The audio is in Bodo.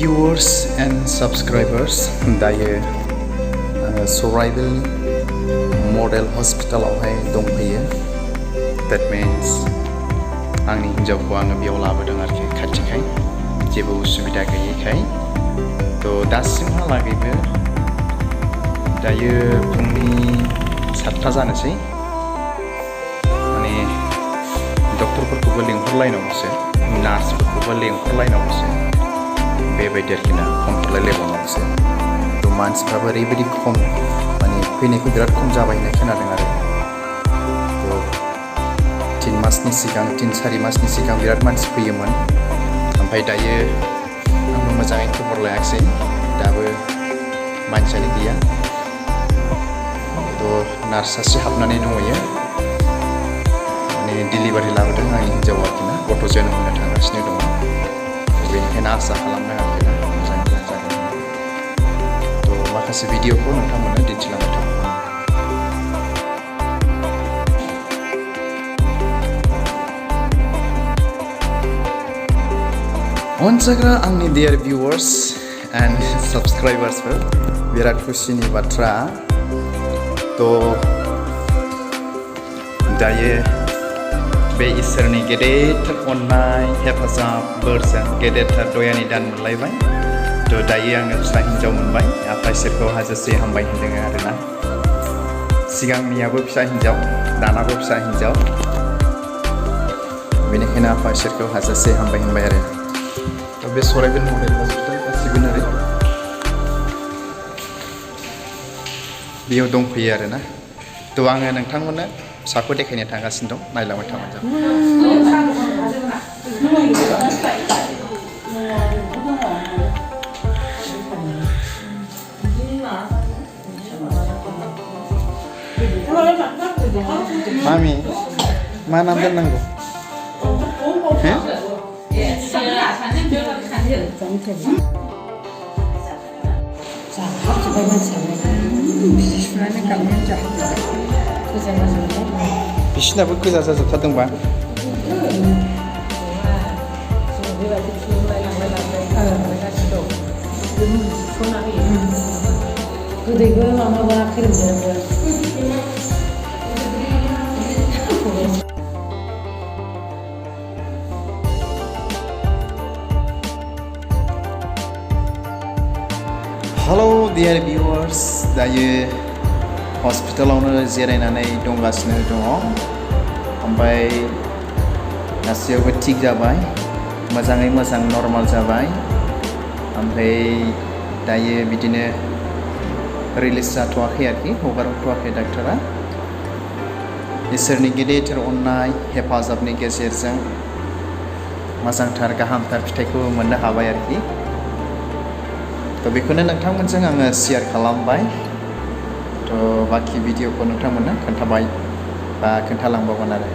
viewers and subscribers, dayo Survival Model Hospital आवहाय दंफैयो. That means आंनि हिन्जावखौ आङो बेयाव लाबोदों आरोखि खाथिखाय जेबो उसुबिदा गैयैखाय. दासिमहालागैबो दायो फुंनि 7टा जानोसै. माने डक्टरफोरखौबो लिंहरलायनांगौसो, नार्सफोरखौबो लिंहरलायनांगौसो. बेबायदि आरोखि ना, फन खालायलायबावनांगौसो. मानसिफ्राबो ओरैबायदि खम, माने फैनायखौ बिराद खम जाबाय होननाय खोनादों आरो. 3 मासनि सिगां 3-4 मासनि सिगां बिराद मानसि फैयोमोन. ओमफ्राय दायो आंबो मोजाङै खबर लायाखिसै, दाबो मानसियानो गैया. नार्स सासे हाबनानै दंहैयो. माने डिलिभारि लाबोदों आंनि हिन्जावा आरोखि ना, गथ' जोनोम होनो थांगासिनो दङ. बेनिखायनो आसा खालामदों आरोखि ना मोजाङै मोजां जागोन. माखासे भिडिअखौ नोंथांमोननो दिन्थिलांबाय थागोन. अनसायग्रा आंनि dear viewers and subscribers, बिराद खुसिनि बाथ्रा. दायो बे इसोरनि गेदेरथार अननाय हेफाजाब बोरजों गेदेरथार दयानि दान मोनलायबाय. दायो आङो फिसा हिन्जाव मोनबाय. आफा इसोरखौ हाजासे हामबाय होनदों आरोना. सिगांनियाबो फिसा हिन्जाव, दानाबो फिसा हिन्जाव. बेनिखायनो आफा इसोरखौ हाजासे हामबाय होनबाय आरो. बे सराइबिल मडेल हस्पिटाल गासिबो आरो बेयाव दंफैयो आरोना. आङो नोंथांमोननो फिसाखौ देखायनो थांगासिनो दं, नायलांबाय थाबानो जाबाय. मामि, मा नाम दोननांगौ? बिसिनाबो गोजा जाजोबथारदोंबा. गोदैबो माबाबा खोरोमजोबो. Hello dear viewers, दायो हस्पिटालावनो जिरायनानै दंगासिनो दङ. ओमफ्राय गासैयावबो थिग जाबाय, मोजाङै मोजां नर्माल जाबाय. ओमफ्राय दायो बिदिनो रिलिज जाथ'वाखै आरोखि, हगारथ'वाखै डाक्टरा. इसोरनि गेदेरथार अननाय हेफाजाबनि गेजेरजों मोजांथार गाहामथार फिथाइखौ मोननो हाबाय आरोखि. बेखौनो नोंथांमोनजों आङो शेयार खालामबाय. बाखि भिडिअखौ नोंथांमोननो खोन्थाबाय बा खोन्थालांबावगोन आरो.